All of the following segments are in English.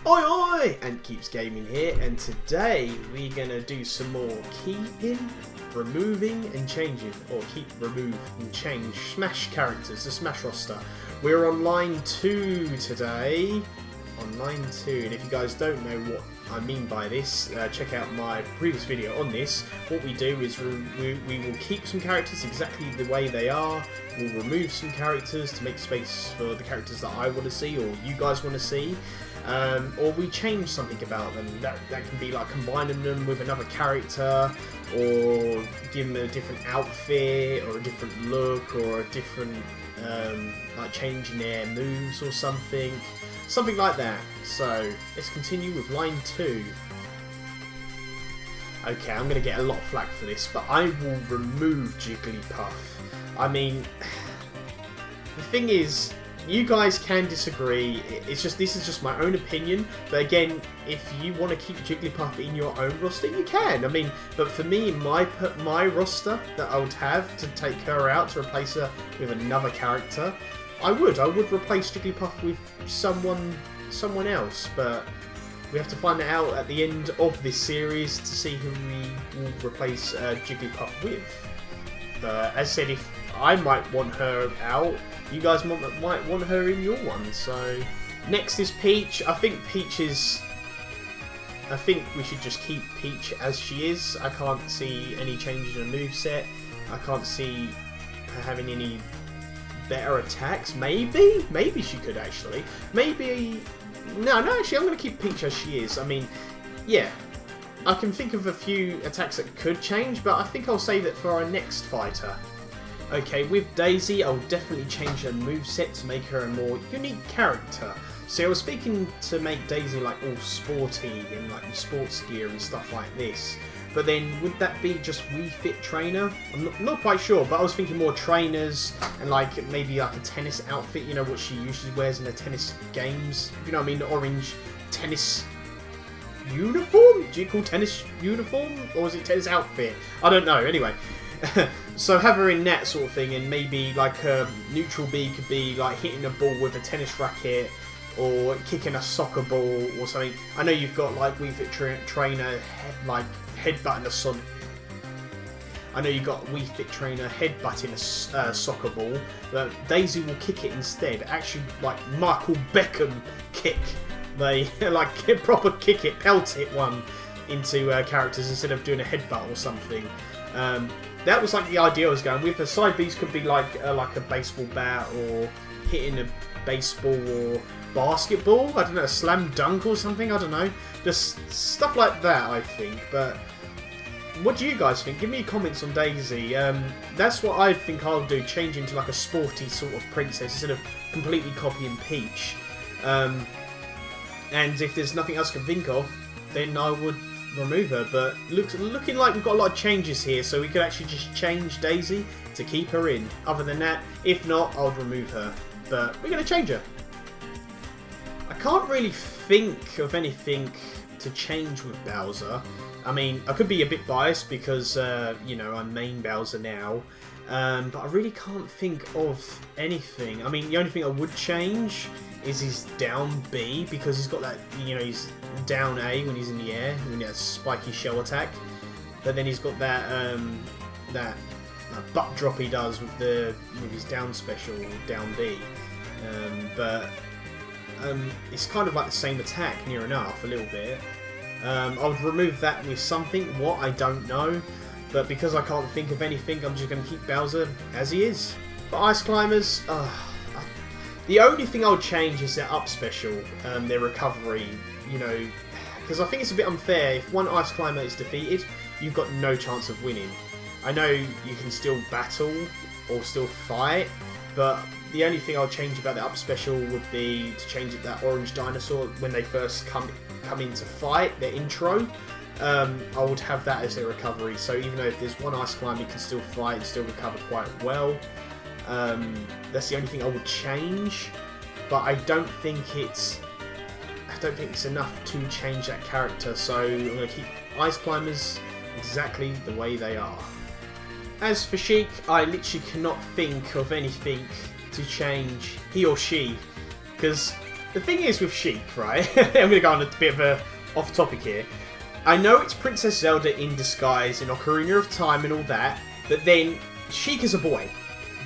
Oi oi! And Keeps Gaming here, and today we're gonna do some more keeping, removing and changing, or keep, remove and change Smash characters, the Smash roster. We're on line 2 today, on line 2, and if you guys don't know what I mean by this, check out my previous video on this. What we do is we will keep some characters exactly the way they are, we'll remove some characters to make space for the characters that I want to see or you guys want to see. Or we change something about them. That can be like combining them with another character, or give them a different outfit, or a different look, or a different like changing their moves or something like that. So let's continue with line 2. Okay, I'm gonna get a lot of flack for this, but I will remove Jigglypuff. I mean, the thing is, you guys can disagree. It's just, this is just my own opinion. But again, if you want to keep Jigglypuff in your own roster, you can. I mean, but for me, my roster that I would have to take her out to replace her with another character, I would replace Jigglypuff with someone else. But we have to find that out at the end of this series to see who we will replace Jigglypuff with. But as I said, if I might want her out, you guys might want her in your one. So next is Peach. I think we should just keep Peach as she is. I can't see any changes in the moveset. I can't see her having any better attacks. Maybe she could actually. Maybe no. Actually, I'm going to keep Peach as she is. I mean, yeah. I can think of a few attacks that could change, but I think I'll save it for our next fighter. Okay, with Daisy, I'll definitely change her moveset to make her a more unique character. See, I was speaking to make Daisy like all sporty and like sports gear and stuff like this. But then, would that be just Wii Fit Trainer? I'm not quite sure, but I was thinking more trainers and like maybe like a tennis outfit, you know, what she usually wears in the tennis games. You know what I mean? The orange tennis uniform? Do you call tennis uniform? Or is it tennis outfit? I don't know. Anyway. So have her in that sort of thing, and maybe like her neutral B could be like hitting a ball with a tennis racket, or kicking a soccer ball or something. I know you've got like Wii Fit Trainer like headbutting a Sonic. I know you've got Wii Fit Trainer headbutting a soccer ball, but Daisy will kick it instead. Actually, like Michael Beckham kick. They like proper kick it, pelt it one into characters instead of doing a headbutt or something. That was like the idea I was going with. The side Bs could be like a baseball bat, or hitting a baseball or basketball. I don't know, a slam dunk or something. I don't know. Just stuff like that, I think. But what do you guys think? Give me comments on Daisy. That's what I think I'll do. Change into like a sporty sort of princess instead of completely copying Peach. And if there's nothing else I can think of, then I would remove her. But looking like we've got a lot of changes here, so we could actually just change Daisy to keep her in. Other than that, if not, I'll remove her. But we're going to change her. I can't really think of anything to change with Bowser. I mean, I could be a bit biased because, you know, I'm main Bowser now. But I really can't think of anything. I mean, the only thing I would change is his down B, because he's got that, you know, he's down A when he's in the air, when he has spiky shell attack. But then he's got that that butt drop he does with his down special, down B. But it's kind of like the same attack, near enough, a little bit. I would remove that with something. What, I don't know. But because I can't think of anything, I'm just going to keep Bowser as he is. For Ice Climbers, the only thing I'll change is their up special, their recovery, you know, because I think it's a bit unfair. If one Ice Climber is defeated, you've got no chance of winning. I know you can still battle or still fight, but the only thing I'll change about the up special would be to change it that orange dinosaur when they first come in to fight, their intro. I would have that as their recovery, so even though if there's one Ice Climber, you can still fight and still recover quite well. That's the only thing I would change, but I don't think it's enough to change that character, so I'm going to keep Ice Climbers exactly the way they are. As for Sheik, I literally cannot think of anything to change he or she, because the thing is with Sheik, right? I'm going to go on a bit of a off topic here. I know it's Princess Zelda in disguise in Ocarina of Time and all that, but then Sheik is a boy.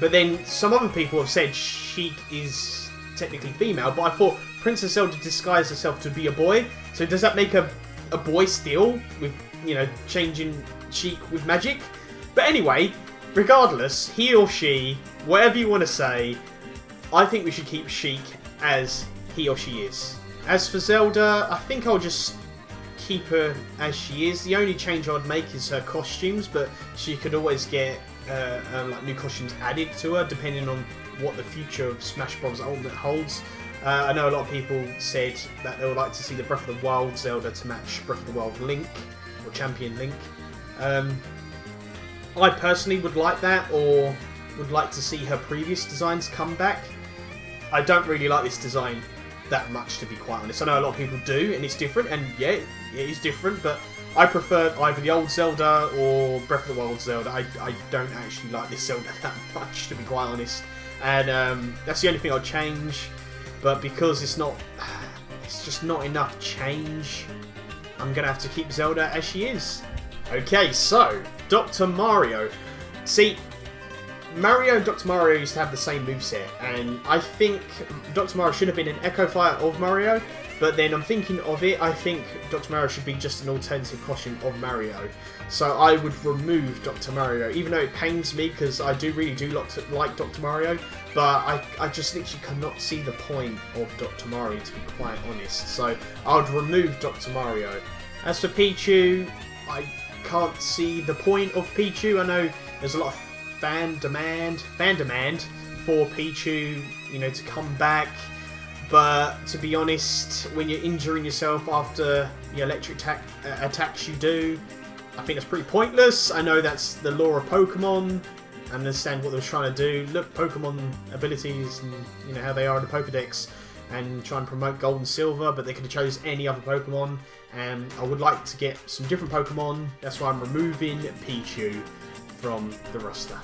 But then some other people have said Sheik is technically female, but I thought Princess Zelda disguised herself to be a boy. So does that make a boy still with, you know, changing Sheik with magic? But anyway, regardless, he or she, whatever you want to say, I think we should keep Sheik as he or she is. As for Zelda, I think I'll just keep her as she is. The only change I'd make is her costumes, but she could always get like new costumes added to her depending on what the future of Smash Bros. Ultimate holds. I know a lot of people said that they would like to see the Breath of the Wild Zelda to match Breath of the Wild Link, or Champion Link. I personally would like that, or would like to see her previous designs come back. I don't really like this design that much, to be quite honest. I know a lot of people do, and it's different, and yeah, it is different, but I prefer either the old Zelda or Breath of the Wild Zelda. I don't actually like this Zelda that much, to be quite honest. And that's the only thing I'll change. But because it's just not enough change, I'm going to have to keep Zelda as she is. Okay, so, Dr. Mario. See, Mario and Dr. Mario used to have the same moveset, and I think Dr. Mario should have been an Echo Fire of Mario, but then I'm thinking of it, I think Dr. Mario should be just an alternative costume of Mario. So I would remove Dr. Mario, even though it pains me, because I really do like Dr. Mario, but I just literally cannot see the point of Dr. Mario, to be quite honest. So I would remove Dr. Mario. As for Pichu, I can't see the point of Pichu. I know there's a lot of fan demand for Pichu, you know, to come back. But to be honest, when you're injuring yourself after the electric attacks you do, I think that's pretty pointless. I know that's the lore of Pokemon. I understand what they were trying to do. Look, Pokemon abilities and, you know, how they are in the Pokedex, and try and promote Gold and Silver, but they could have chose any other Pokemon. And I would like to get some different Pokemon. That's why I'm removing Pichu from the roster.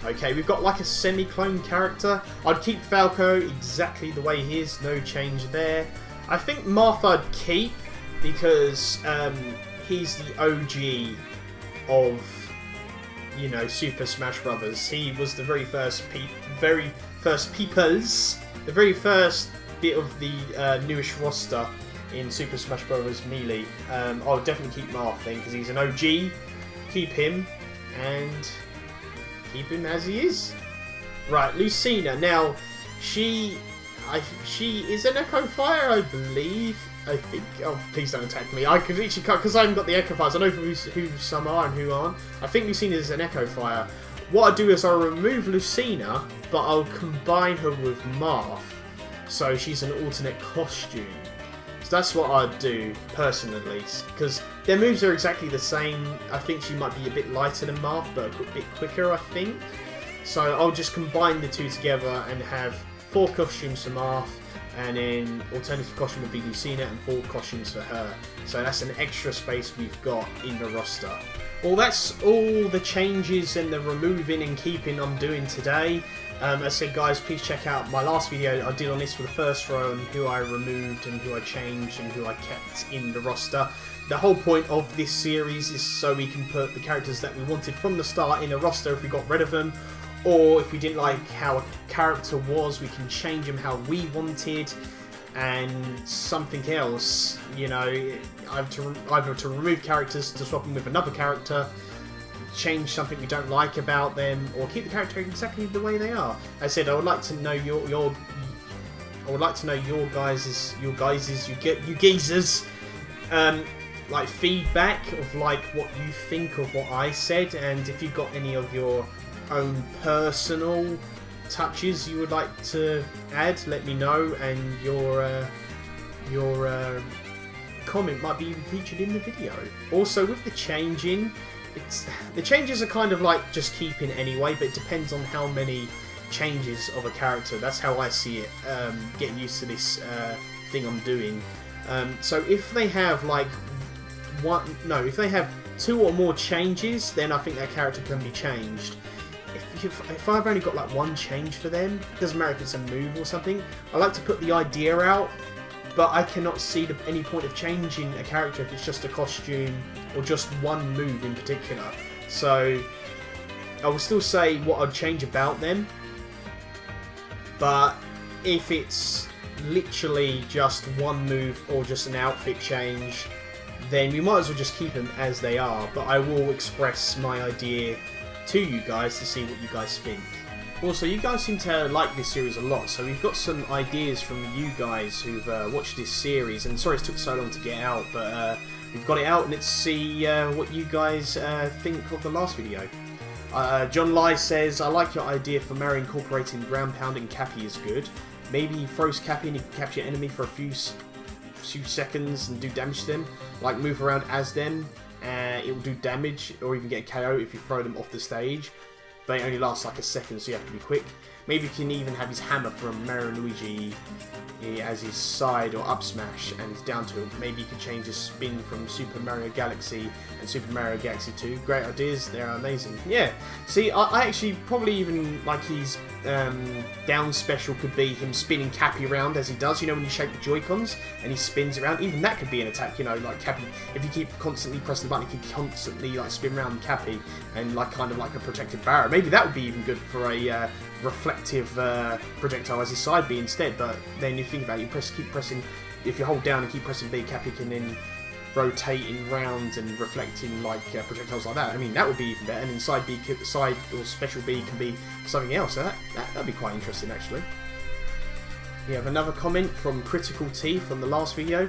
Okay, we've got like a semi-clone character. I'd keep Falco exactly the way he is, no change there. I think Marth I'd keep because he's the OG of, you know, Super Smash Brothers. He was the very first bit of the newish roster in Super Smash Bros. Melee. I'll definitely keep Marth then because he's an OG. Keep him and keep him as he is. Right, Lucina. Now, she is an Echo Fire, I believe. I think. Oh, please don't attack me. I could literally cut because I haven't got the Echo Fires. I know who some are and who aren't. I think Lucina is an Echo Fire. What I do is I'll remove Lucina, but I'll combine her with Marth, so she's an alternate costume. So that's what I'd do personally, because their moves are exactly the same. I think she might be a bit lighter than Marth, but a bit quicker, I think. So I'll just combine the two together and have 4 costumes for Marth, and then alternative costume would be Lucina and 4 costumes for her. So that's an extra space we've got in the roster. Well, that's all the changes and the removing and keeping I'm doing today. As I said, guys, please check out my last video I did on this for the first row on who I removed and who I changed and who I kept in the roster. The whole point of this series is so we can put the characters that we wanted from the start in a roster if we got rid of them, or if we didn't like how a character was, we can change them how we wanted, and something else, you know, either to remove characters, to swap them with another character, change something we don't like about them, or keep the character exactly the way they are. As I said, I would like to know you geezers, like feedback of like what you think of what I said, and if you've got any of your own personal touches you would like to add, let me know, and your comment might be featured in the video. Also, with the changing, the changes are kind of like just keeping anyway, but it depends on how many changes of a character. That's how I see it, getting used to this thing I'm doing. So if they have like if they have 2 or more changes, then I think that character can be changed. if I've only got like one change for them, doesn't matter if it's a move or something, I like to put the idea out, but I cannot see any point of changing a character if it's just a costume or just one move in particular. So I will still say what I'd change about them, but if it's literally just one move or just an outfit change, then we might as well just keep them as they are. But I will express my idea to you guys to see what you guys think. Also, you guys seem to like this series a lot, so we've got some ideas from you guys who've watched this series, and sorry it took so long to get out, but we've got it out, and let's see what you guys think of the last video. John Lai says, I like your idea for Mary incorporating ground pounding Cappy is good. Maybe he throws Cappy and he can capture your enemy for a few seconds and do damage to them, like move around as them, it will do damage or even get a KO if you throw them off the stage. They only last like a second, so you have to be quick. Maybe you can even have his hammer from Mario and Luigi as his side or up smash, and he's down to him. Maybe you could change his spin from Super Mario Galaxy and Super Mario Galaxy 2. Great ideas, they're amazing. Yeah, see, I actually probably even like his down special could be him spinning Cappy around as he does. You know, when you shake the Joy-Cons and he spins around, even that could be an attack. You know, like Cappy, if you keep constantly pressing the button, he can constantly like spin around Cappy and like kind of like a protected barrier. Maybe that would be even good for a reflective projectile as his side B instead. But then you think about it, keep pressing. If you hold down and keep pressing B, Cappy can then rotating round and reflecting like projectiles like that. I mean, that would be even better. And then side or special B can be something else. So that'd be quite interesting actually. We have another comment from Critical T from the last video.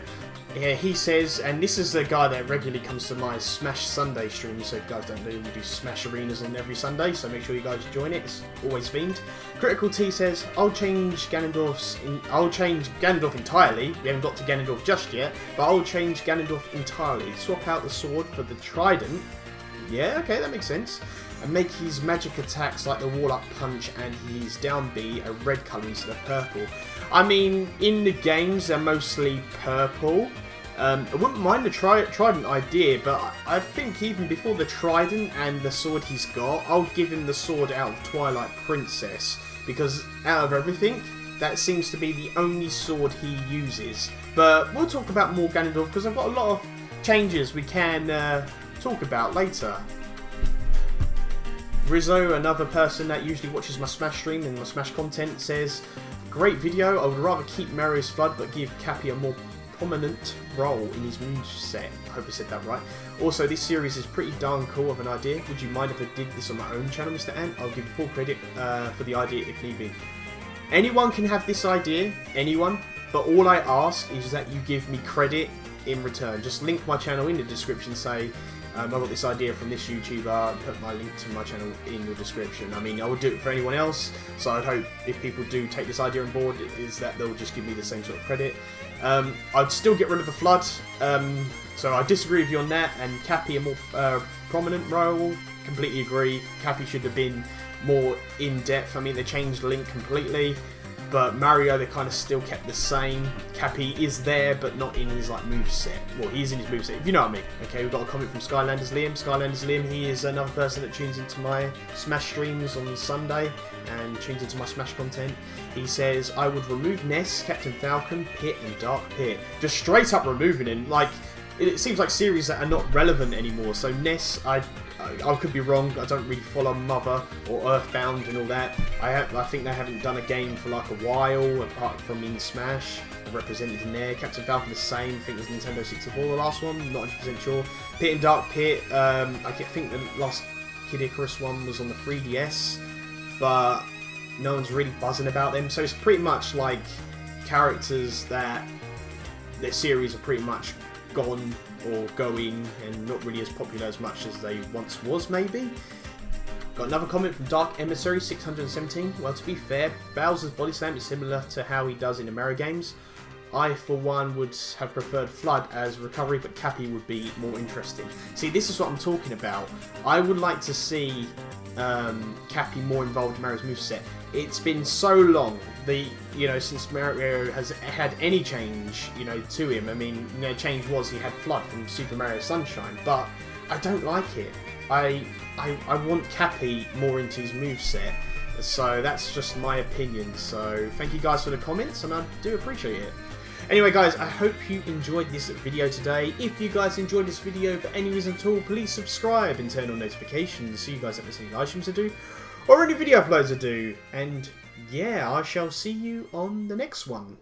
He says, and this is the guy that regularly comes to my Smash Sunday stream, so if you guys don't know, we do Smash Arenas on every Sunday, so make sure you guys join it, it's always themed. Critical T says, I'll change Ganondorf entirely. We haven't got to Ganondorf just yet, but I'll change Ganondorf entirely. Swap out the sword for the trident. Yeah, okay, that makes sense. And make his magic attacks like the wall-up punch and his down B a red colour instead of purple. I mean, in the games they're mostly purple. I wouldn't mind the trident idea, but I think even before the trident and the sword he's got, I'll give him the sword out of Twilight Princess, because out of everything, that seems to be the only sword he uses. But we'll talk about more Ganondorf, because I've got a lot of changes we can talk about later. Rizzo, another person that usually watches my Smash stream and my Smash content, says, great video, I would rather keep Mario's Flood but give Cappy a more prominent role in his moveset. I hope I said that right. Also, this series is pretty darn cool of an idea. Would you mind if I did this on my own channel, Mr. Ant? I'll give you full credit for the idea if need be. Anyone can have this idea, anyone, but all I ask is that you give me credit in return. Just link my channel in the description, say, I got this idea from this YouTuber, put my link to my channel in the description. I mean, I would do it for anyone else, so I'd hope if people do take this idea on board, is that they'll just give me the same sort of credit. I'd still get rid of the Flood, so I disagree with you on that, and Cappy a more prominent role, completely agree. Cappy should have been more in-depth. I mean, they changed Link completely, but Mario, they kind of still kept the same. Cappy is there, but not in his like moveset. Well, he's in his moveset, if you know what I mean. Okay, we've got a comment from Skylanders Liam. Skylanders Liam, he is another person that tunes into my Smash streams on Sunday and tunes into my Smash content. He says, I would remove Ness, Captain Falcon, Pit, and Dark Pit. Just straight up removing him. Like, it seems like series that are not relevant anymore. So Ness, I could be wrong. I don't really follow Mother or Earthbound and all that. I think they haven't done a game for like a while, apart from in Smash, represented in there. Captain Falcon the same. I think it was Nintendo 64 the last one. Not 100% sure. Pit and Dark Pit. I think the last Kid Icarus one was on the 3DS, but no one's really buzzing about them. So it's pretty much like characters that their series are pretty much gone or going and not really as popular as much as they once was, maybe. Got another comment from Dark Emissary 617. Well, to be fair, Bowser's body slam is similar to how he does in the Mario games. I, for one, would have preferred Flood as recovery, but Cappy would be more interesting. See, this is what I'm talking about. I would like to see Cappy more involved in Mario's moveset. It's been so long, since Mario has had any change, to him. I mean, change was he had Flood from Super Mario Sunshine, but I don't like it. I want Cappy more into his moveset. So that's just my opinion. So thank you guys for the comments, and I do appreciate it. Anyway guys, I hope you enjoyed this video today. If you guys enjoyed this video for any reason at all, please subscribe and turn on notifications so you guys don't miss any live streams I do or any video uploads I do. And yeah, I shall see you on the next one.